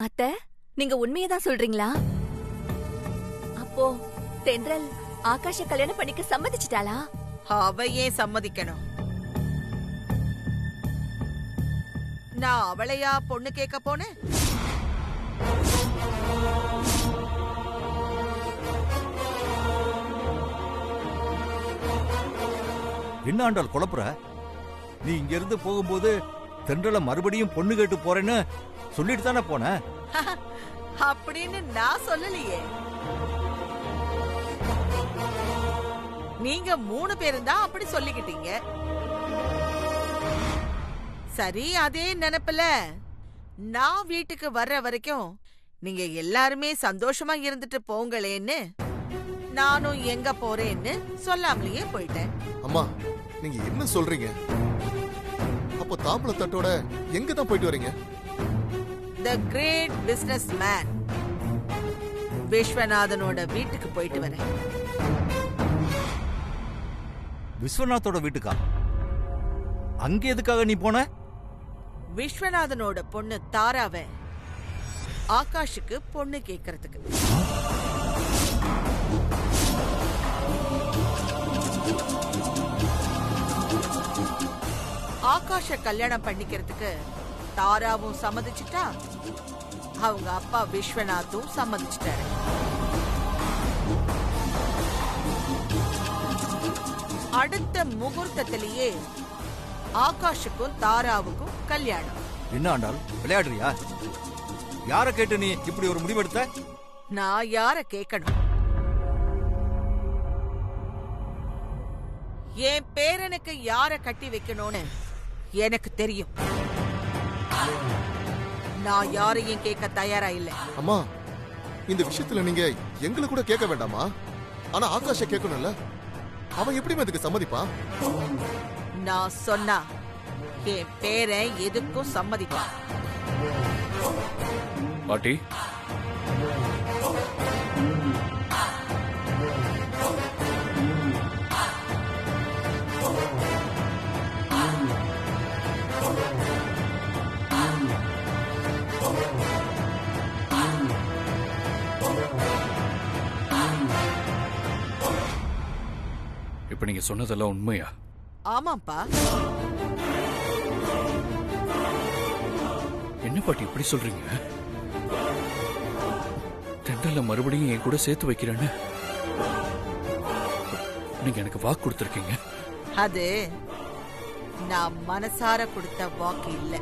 அத்தை, நீங்க உண்மையதான் சொல்றீங்களா? அப்போ தென்றல் ஆகாஷ கல்யாணம் பண்ணிக்க சம்மதிச்சிட்டாளா? அவ ஏன் சம்மதிக்கணும்? நான் அவளையா பொண்ணு கேட்க போனேன்? என்ன ஆண்டாள் குழப்புற? நீ இங்க இருந்து போகும்போது தென்றல மறுபடியும் பொண்ணு கேட்டு போறேன்னு சொல்லிட்டு தானே போன? அப்படின்னு நான் சொல்லலையே. நீங்க 3 பேரும் தான் அப்படி சொல்லிக்கிட்டீங்க. சரி, அதே நினைப்புல நான் வீட்டுக்கு வர்ற வரைக்கும் நீங்க எல்லாருமே சந்தோஷமா இருந்துட்டு போங்களேன்னு நானும் எங்க போறேன்னு சொல்லாமலேயே போயிட்டேன். அம்மா, நீங்க என்ன சொல்றீங்க? அப்போ தாம்பள தட்டோட எங்க தான் போயிட்டு வரீங்க? தி கிரேட் பிசினஸ் மேன் விஸ்வநாதனோட வீட்டுக்கு போயிட்டு வரேன். விஸ்வநாத்தோட வீட்டுக்கா? அங்க எதுக்காக நீ போன? விஸ்வநாதனோட பொண்ணு தாராவை ஆகாஷுக்கு பொண்ணு கேக்குறதுக்கு. ஆகாஷ கல்யாணம் பண்ணிக்கிறதுக்கு தாராவும் சம்மதிச்சுட்டா, அவங்க அப்பா விஸ்வநாத்தும் சம்மதிச்சிட்டாரு. அடுத்த முகூர்த்தத்திலேயே ஆகாஷுக்கும் தாராவுக்கும் கல்யாணம். என்ன ஆண்டாள், விளையாடுறியா? யார கேட்டு நீ இப்படி ஒரு முடிவெடுத்த? நான் யார கேட்கணும்? என் பேரனுக்கு யார கட்டி வைக்கணும்னு எனக்கு தெரியும். நான் யாரையும் கேட்க தயாரா இல்ல. அம்மா, இந்த விஷயத்துல நீங்க எங்களை கூட கேட்க வேண்டாமா? ஆனா ஆகாஷ கேட்கணும்ல. அவன் எப்படி அதுக்கு சம்மதிப்பான்? நான் சொன்னா என் பேரன் எதுக்கும் சம்மதிப்பான். பாட்டி, இப்ப நீங்க சொன்னதெல்லாம் உண்மையா? ஆமாப்பா. என்ன பாட்டி இப்படி சொல்றீங்க? தென்றல மறுபடியும் என் கூட சேர்த்து வைக்கிறேன்னு நீங்க எனக்கு வாக்கு கொடுத்திருக்கீங்க. அது நான் மனசார கொடுத்த வாக்கு இல்ல.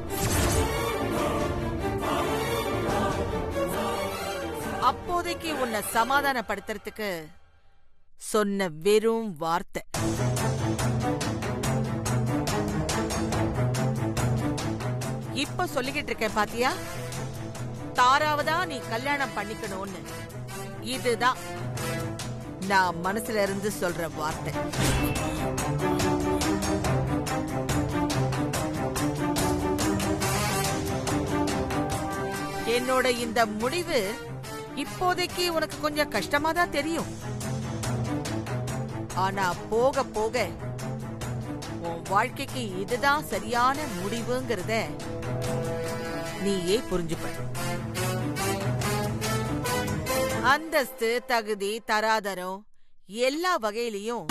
அப்போதைக்கு உன்னை சமாதானப்படுத்துறதுக்கு சொன்ன வெறும் வார்த்தை. இப்ப சொல்லிக்கிட்டு இருக்கேன் பாத்தியா? தாராவதான் நீ கல்யாணம் பண்ணிக்கணும்னு. இதுதான் நான் மனசுல இருந்து சொல்ற வார்த்தை. என்னோட இந்த முடிவு இப்போதைக்கு உனக்கு கொஞ்சம் கஷ்டமா தான் தெரியும். ஆனா போக போக உன் வாழ்க்கைக்கு இதுதான் சரியான முடிவுங்கிறத நீயே புரிஞ்சுப்ப. அந்தஸ்து, தகுதி, தராதரம் எல்லா வகையிலையும்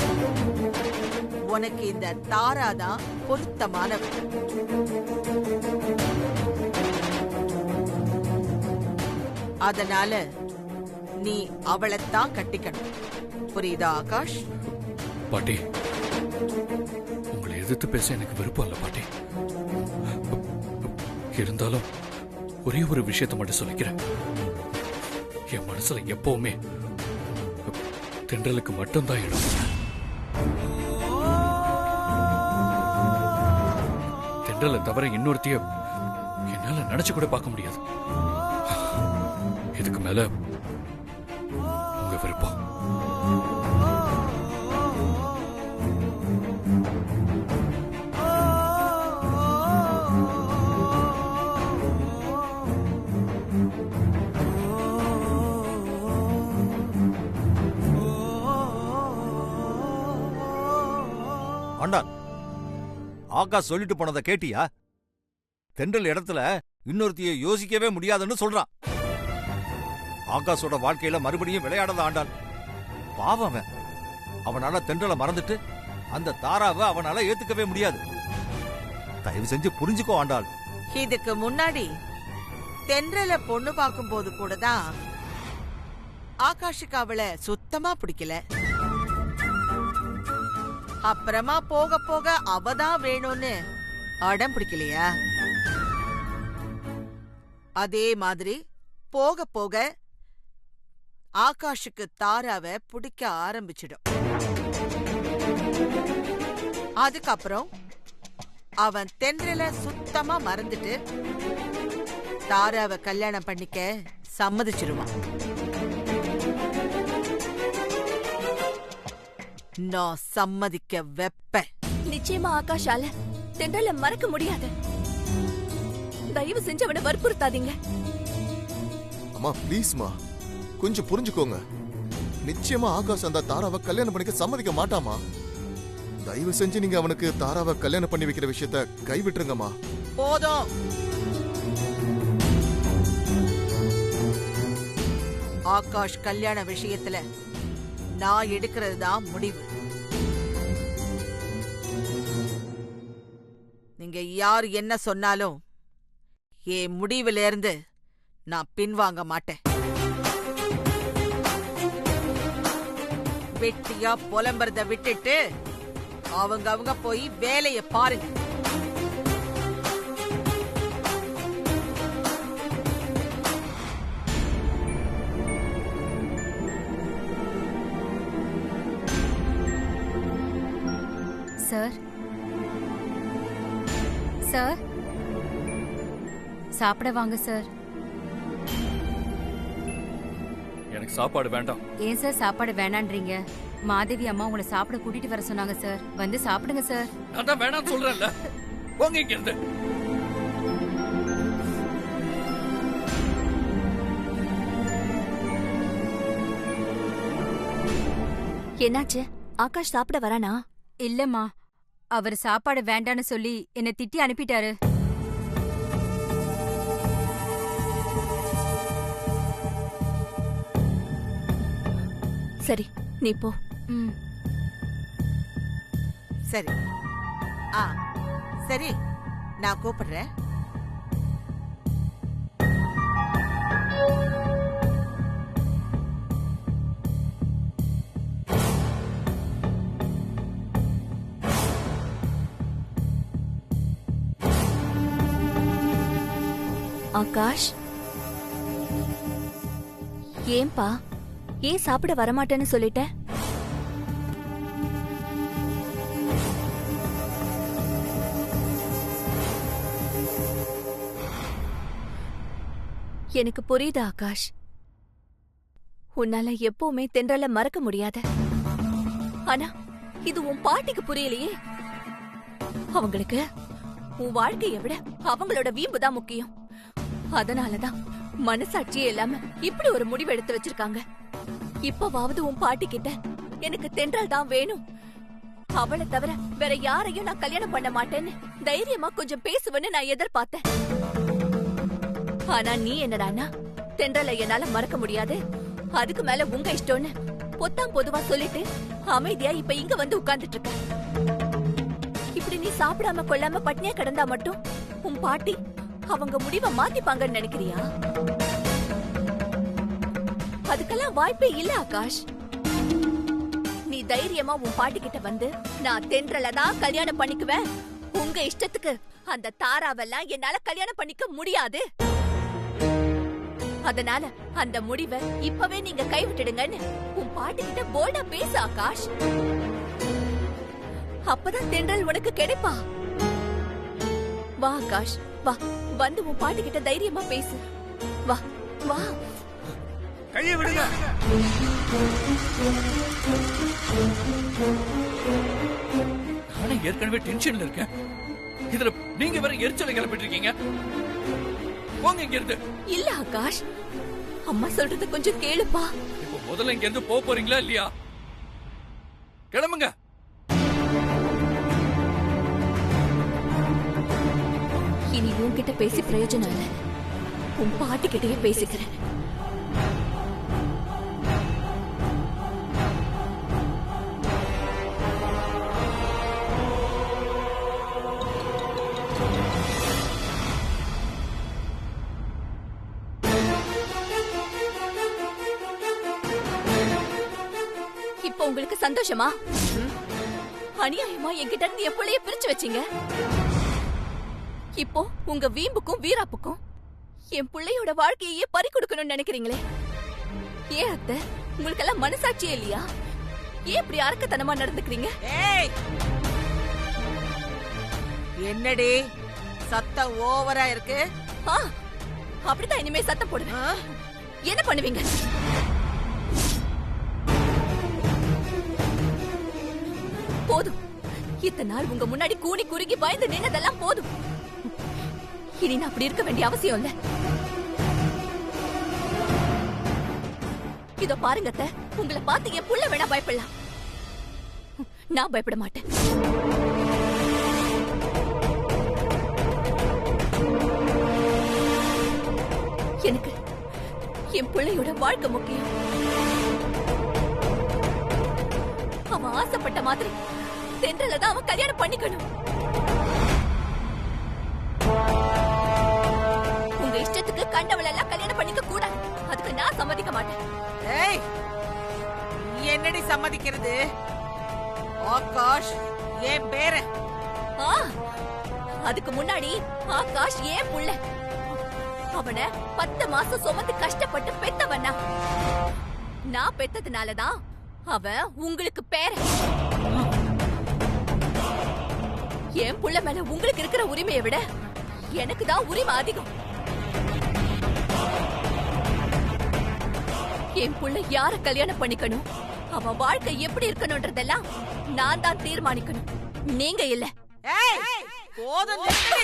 உனக்கு இந்த தாராதான் பொருத்தமானவன். அதனால நீ அவளைத்தான் கட்டிக்கணும். புரியுதா ஆகாஷ்? பாட்டி, உங்களை எதிர்த்து பேச எனக்கு விருப்பம் இல்ல பாட்டி. இருந்தாலும் ஒரே ஒரு விஷயத்தை மட்டும் சொல்லிக்கிறேன். என் மனசுல எப்பவுமே தென்றலுக்கு மட்டும்தான் இடம். தென்றலை தவிர இன்னொருத்தைய என்னால நினைச்சு கூட பார்க்க முடியாது. இதுக்கு மேல உங்க விருப்பம். ஆண்டாள், ஆகாஷ் சொல்லிட்டு போனதை கேட்டியா? தென்றல் இடத்துல இன்னொருத்திய யோசிக்கவே முடியாதுன்னு சொல்றான். ஆகாஷோட வாழ்க்கையில மறுபடியும் விளையாடாத ஆண்டாள். பாவம் அவன். அவனால தென்றலை மறந்துட்டு அந்த தாராவை அவனால ஏத்துக்கவே முடியாது. தயவு செஞ்சு புரிஞ்சுக்கோ ஆண்டாள். இதுக்கு முன்னாடி தென்றல பொண்ணு பார்க்கும் போது கூட தான் ஆகாஷுக்கு அவளை சுத்தமா பிடிக்கல. அப்புறமா போக போக அவதான் வேணும்னு அடம் பிடிக்கலையா? அதே மாதிரி போக போக ஆகாஷுக்கு தாராவை பிடிக்க ஆரம்பிச்சிடும். அதுக்கப்புறம் அவன் தென்றல சுத்தமா மறந்துட்டு தாராவை கல்யாணம் பண்ணிக்க சம்மதிச்சிருவான். நான் சம்மதிக்க வெப்பேன். நிச்சயமா ஆகாஷால தென்றல மறக்க முடியாது. தயவு செஞ்சு அவனை வற்புறுத்தாதீங்க. அம்மா ப்ளீஸ்மா, கொஞ்சம் புரிஞ்சுக்கோங்க. நிச்சயமா ஆகாஷ் அந்த தாராவை கல்யாணம் பண்ணிக்க சம்மதிக்க மாட்டாமா. தயவு செஞ்சு நீங்க அவனுக்கு தாராவை கல்யாணம் பண்ணி வைக்கிற விஷயத்த கைவிட்டுருங்கம்மா. போதும். ஆகாஷ் கல்யாண விஷயத்துல நான் எடுக்கிறது தான் முடிவு. நீங்க யார் என்ன சொன்னாலும் என் முடிவுல இருந்து நான் பின்வாங்க மாட்டேன். வெட்டியா புலம்புறத விட்டுட்டு அவங்க போய் வேலைய பாருங்க. சார் சார் சாப்பிட வாங்க சார். எனக்கு சாப்பாடு வேண்டாம். ஏன் சார் சாப்பாடு வேணான்றீங்க? மாதவி அம்மா உங்களை சாப்பிட கூட்டிட்டு வர சொன்னாங்க சார். வந்து சாப்பிடுங்க சார். நான் தான் வேணாம்னு சொல்றேன்ல. போங்க இங்க இருந்து. என்னாச்சு? ஆகாஷ் சாப்பிட வரானா? இல்லம்மா, அவர் சாப்பாடு வேண்டான்னு சொல்லி என்னை திட்டி அனுப்பிட்டாரு. சரி, நீ போ. ம். சரி. சரி, நான் கூப்பிடுறேன். ஆகாஷ், ஏன்பா? ஏன் சாப்பிட வரமாட்டேன்னு சொல்லிட்ட? எனக்கு புரியுது ஆகாஷ். உன்னால எப்பவுமே தென்றல மறக்க முடியாது. ஆனா இது உன் பாட்டிக்கு புரியலையே. அவங்களுக்கு உன் வாழ்க்கையை விட அவங்களோட வீம்புதான் முக்கியம். அதனாலதான் மனசாட்சியே இல்லாம இப்படி ஒரு முடிவு எடுத்து வச்சிருக்காங்க. இப்பவாவது உன் பாட்டி கிட்ட எனக்கு தென்றல் தான் வேணும், அவளை தவிர வேற யாரையும் நான் கல்யாணம் பண்ண மாட்டேன்னு தைரியமா கொஞ்சம் பேசுவேன்னு நான் எதிர்பார்த்தேன். ஆனா நீ என்னடான்னா, தென்றலை என்னால மறக்க முடியாது, அதுக்கு மேல உங்க இஷ்டம்னு பொத்தாம் பொதுவா சொல்லிட்டு அமைதியா இப்ப இங்க வந்து உட்கார்ந்துட்டு இருக்க. இப்படி நீ சாப்பிடாம கொள்ளாம பட்னியா கிடந்தா மட்டும் உன் பாட்டி அவங்க முடிவை மாத்திப்பாங்கன்னு நினைக்கிறியா? அதுக்கெல்லாம் வாய்ப்பே இல்ல ஆகாஷ். நீ தைரியமா உன் பாட்டி கிட்ட வந்து, நான் தென்றல தான் கல்யாணம் பண்ணிக்குவேன், உங்க இஷ்டத்துக்கு அந்த தாராவெல்லாம் என்னால கல்யாணம் பண்ணிக்க முடியாது, அதனால அந்த முடிவை இப்பவே நீங்க கைவிட்டுடுங்கன்னு உன் பாட்டி கிட்ட போல்டா பேசு ஆகாஷ். அப்பதான் தென்றல் உனக்கு கிடைப்பா. வா ஆகாஷ், வா, வந்து உன் பாட்டி கிட்ட தைரியமா பேசு. வா வா. கையை விடுங்க. நானே ஏற்கனவே டென்ஷன்ல இருக்கேன். இதுல நீங்க வேற எரிச்சலை கிளப்பிட்டு இருக்கீங்க. போங்க இங்க இருந்து. இல்ல ஆகாஷ், அம்மா சொல்றது கொஞ்சம் கேளுப்பா. இப்போ முதல்ல இங்க இருந்து போக போறீங்களா இல்லையா? கிளம்புங்க. இனி உன்கிட்ட பேசி பிரயோஜனம் இல்ல. உன் பாட்டிக்கிட்டயே பேசிக்கிறேன். இப்போ உங்களுக்கு சந்தோஷமா? அநியாயமா என்கிட்ட இருந்து என் பிள்ளைய பிரிச்சு வச்சீங்க. இப்போ உங்க வீம்புக்கும் வீராப்புக்கும் என் பிள்ளையோட வாழ்க்கையே பறி கொடுக்கணும்னு நினைக்கிறீங்களே? ஏன் அத்தை, உங்களுக்கெல்லாம் மனசாட்சியே இல்லையா? ஏன் இப்படி அரக்கத்தனமா நடந்துக்கிறீங்க? ஏய், என்னடி சத்தம் ஓவரா இருக்கு? ஆ, அப்படிதான் இனிமே சத்தம் போடுவேன். என்ன பண்ணுவீங்க? போதும். இத்தனை நாள் உங்க முன்னாடி கூனி குறுகி பயந்து நின்னதெல்லாம் போதும். இனி நான் அப்படி இருக்க வேண்டிய அவசியம் இல்ல. இதோ பாருங்க அத்தை, உங்களை பார்த்து என் புள்ள வேணா பயப்படலாம், நான் பயப்பட மாட்டேன். எனக்கு என் பிள்ளையோட வாழ்க்கை முக்கியம். அவன் ஆசைப்பட்ட மாதிரி தென்றல தான் அவன் கல்யாணம் பண்ணிக்கணும். உங்க இஷ்டத்துக்கு கண்டவள எல்லாம் கல்யாணம் பண்ணிக்க கூடாது. அதுக்கு நான் சம்மதிக்க மாட்டேன். ஏய், நீ என்னடி சம்மதிக்கிறது? ஆகாஷ் என் பேர. ஆ, அதுக்கு முன்னாடி ஆகாஷ் ஏன் புள்ள. அவனை 10 மாசம் சுமந்து கஷ்டப்பட்டு பெத்தவனா. நான் பெத்ததுனாலதான் அவன் உங்களுக்கு பேரன். என் புள்ள மேல உங்களுக்கு இருக்கிற உரிமையை விட எனக்கு தான் உரிமை அதிகம். என் புள்ள யார கல்யாணம் பண்ணிக்கணும், அவன் வாழ்க்கை எப்படி இருக்கணும்ன்றதெல்லாம் நான் தான் தீர்மானிக்கணும், நீங்க இல்ல. ஏய், போதும் நிறுத்து.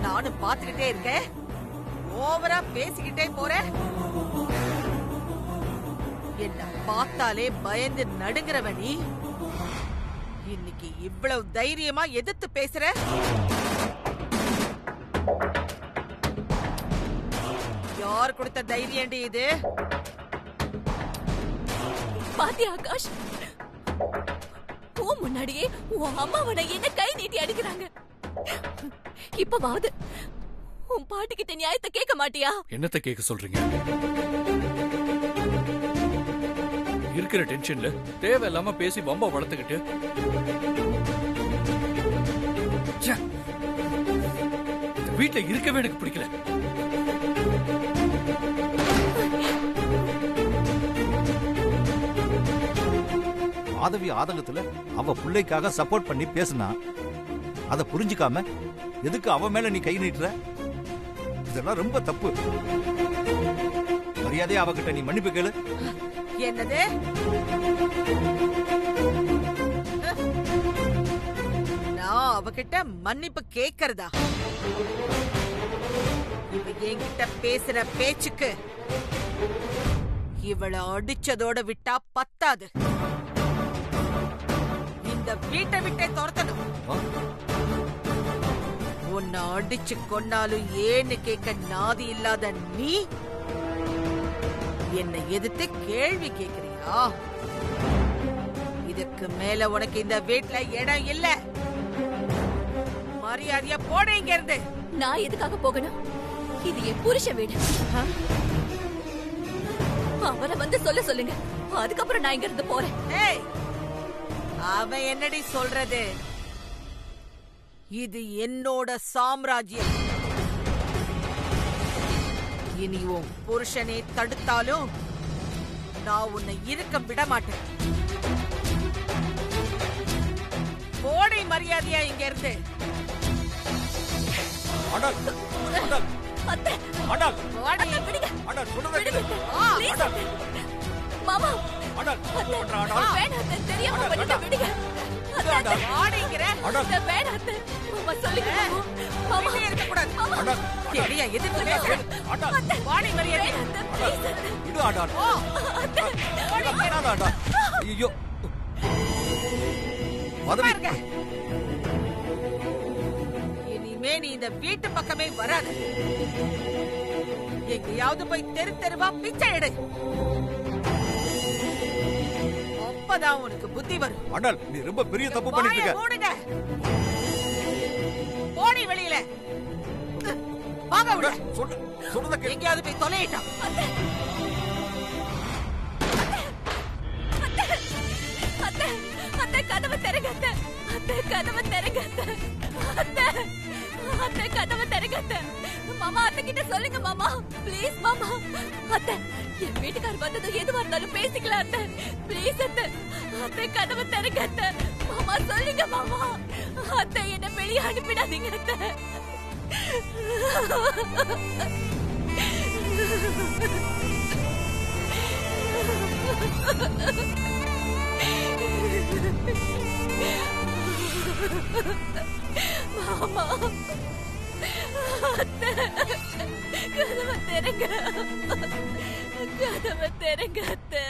நானும் பாத்துக்கிட்டே இருக்கேன், ஓவரா பேசிக்கிட்டே போற. என்ன பார்த்தாலே பயந்து நடுங்கிறவ நீ. இன்னைக்கு இவ்வளவு தைரியமா எதிர்த்து பேசுற? யார் கொடுத்த தைரியம்டி இது? பாத்தி ஆகாஷ், உன் முன்னாடியே உன் அம்மாவனை என்ன கை நீட்டி அடிக்கிறாங்க. இப்பவாவது உன் பாட்டிக்கிட்ட நியாயத்தை கேட்க மாட்டியா? என்னத்தை கேட்க சொல்றீங்க? இருக்கிற டென்ஷன்ல தேவையில்லாம பேசி வம்ப வளர்த்துக்கிட்டு வீட்டுல இருக்கவே எனக்கு பிடிக்கல. மாதவி ஆதங்கத்துல அவ பிள்ளைக்காக சப்போர்ட் பண்ணி பேசினா, அத புரிஞ்சுக்காம எதுக்கு அவ மேல நீ கை நீட்டுற? இதெல்லாம் ரொம்ப தப்பு. மரியாதையா அவகிட்ட நீ மன்னிப்பு கேளு. என்னது? நான் அவகிட்ட மன்னிப்பு கேக்குறதா? இவ என்கிட்ட பேசுற பேச்சுக்கு இவளை அடிச்சதோட விட்டா பத்தாது. இந்த வீட்டை விட்டே துரத்தணும். உன்னை அடிச்சு கொன்னாலும் ஏன்னு கேட்க நாதி இல்லாத நீ என்னை எதிர்த்து கேள்வி கேக்குறியா? இதுக்கு மேல உனக்கு இந்த வீட்ல இடம் இல்ல. மரியாதையா போட இங்க இருந்து. நான் எதுக்காக போகணும்? இது என் புருஷ வீடு. அவரை வந்து சொல்லுங்க, அதுக்கப்புறம் நான் இங்க இருந்து போறேன். ஏய், அவன் என்னடி சொல்றது? இது என்னோட சாம்ராஜ்யம். இனி உன் புருஷனை தடுத்தாலும் நான் உன்னை இருக்க விட மாட்டேன். போடை மரியாதையா இங்க இருந்து. ஆண்டாள், ஆண்டாள், அத்தை, ஆண்டாள், போடை. அத்தை, விடுங்க. ஆண்டாள், சொல்றதை விடுங்க. கேளு. Please, அத்தை. மாமா, ஆண்டாள், அத்தை, ஆண்டாள், வேணாம் அத்தை, தெரியாம ஆண்டாள், பண்ணிட்டேன், ஆண்டாள். விடுங்க. வாடிங்கிற அத்தை, வேணாம் அத்தை. மாமா சொல்லுங்க மாமா. மாமா வெளியே இருக்கக்கூடாது. அண்ணா, என்னையா எதிர்த்து பேசுற? அண்ணா, வாடி மரியாதை. அத்தை, please அத்தை. விடு அண்ணா. அண்ணா, அண்ணா. ஐயோ மாதவி, பாருங்க. இனிமே நீ இந்த வீட்டு பக்கமே வராது. எங்கேயாவது போய் தெரு தெருவா பிச்சை எடு. அப்பதான் உனக்கு புத்தி வரும். அண்ணா, நீ ரொம்ப பெரிய தப்பு பண்ணிட்டு வாயை இருக்க. மூடுங்க. போடி வெளியில. வாங்க உள்ள. சொல்றத கேளு. எங்கேயாவது போய் தொலையிட்டான். அத்தை, அத்தை, கதவை திறங்க அத்தை. அத்தை, கதவை திறங்க அத்தை. அத்தை, அத்தை, கதவை திறங்க அத்தை. மாமா, அத்தை கிட்ட சொல்லுங்க மாமா. ப்ளீஸ் மாமா. அத்தை, என் வீட்டுக்காரர் வந்ததும் எதுவா இருந்தாலும் பேசிக்கலாம் அத்தை. ப்ளீஸ் அத்தை. அத்தை, கதவை திறங்க அத்தை. மாமா சொல்லுங்க மாமா. அத்தை, என்ன வெளியே அனுப்பிடாதீங்க அத்தை. மாமா, அத்தை, கதவை திறங்க. கதவை திறங்க அத்தை.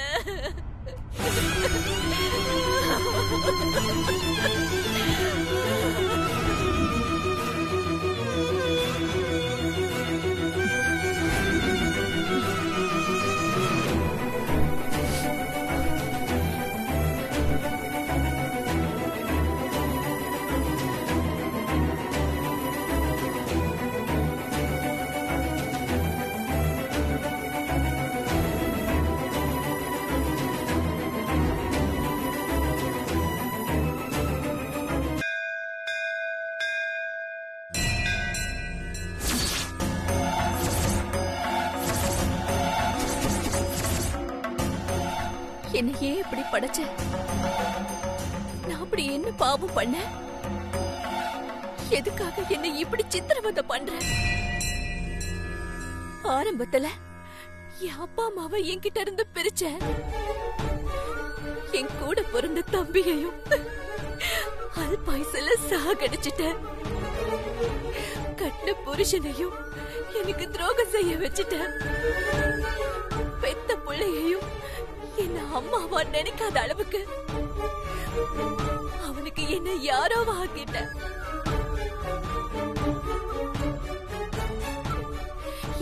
என்ன ஏன் இப்படி படைச்ச? நான் அப்படி என்ன பாவம் பண்ண? எதுக்காக என்ன இப்படி சித்திரவதை பண்ற? ஆரம்பத்துல என் அப்பா அம்மாவை என்கிட்ட இருந்து பிரிச்ச. என் கூட பிறந்த தம்பியையும் அல்பாயுசுல சாகடிச்சிட்ட. கட்ட புருஷனையும் எனக்கு துரோகம் செய்ய வச்சிட்ட. பெத்த பிள்ளையையும் என்ன அம்மாவா நினைக்காத அளவுக்கு அவனுக்கு என்ன யாரோ ஆக்கிட்ட.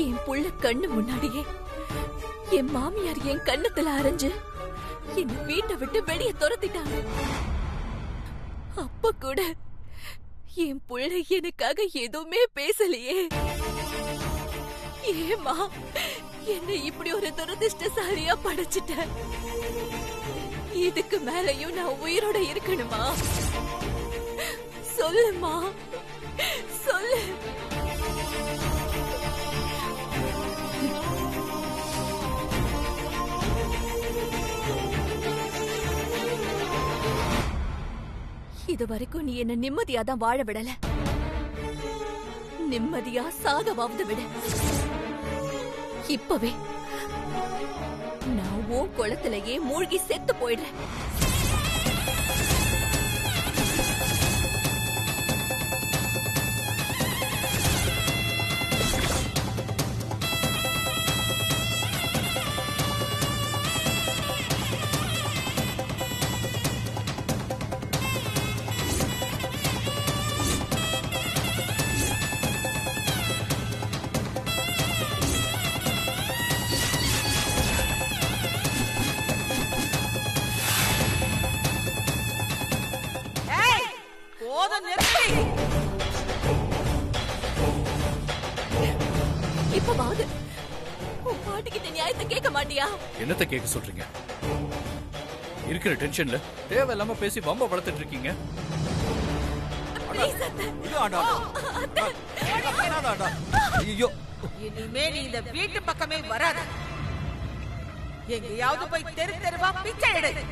என் புள்ள கண்ணு முன்னாடியே என் மாமியார் என் கண்ணத்துல அரைஞ்சு என்ன வீட்டை விட்டு வெளியே துரத்திட்டாங்க. அப்ப கூட என் புள்ள எனக்காக எதுவுமே பேசலையே. ஏமா என்ன இப்படி ஒரு துரதிஷ்டசாலியா படைச்சிட்ட? இதுக்கு மேலயும் நான் உயிரோட இருக்கணுமா? சொல்லுமா, சொல்லு. இது வரைக்கும் நீ என்ன நிம்மதியா தான் வாழ விடல. நிம்மதியா சாகவாவது விட. இப்பவே நான் உன் குளத்திலேயே மூழ்கி செத்து போயிடுறேன். இப்பவாவது உன் பாட்டிக்கிட்ட நியாயத்தை கேட்க மாட்டியா? என்னத்தை கேட்க சொல்றீங்க? இருக்கிற டென்ஷன்ல தேவையில்லாம பேசி வம்ப வளர்த்துட்டு இருக்கீங்க. Please, அத்தை. விடு அண்ணா. அண்ணா, அண்ணா. ஐயோ இனிமே நீ இந்த வீட்டு பக்கமே வராத. எங்கேயாவது போய் தெரு தெருவா பிச்சை எடு.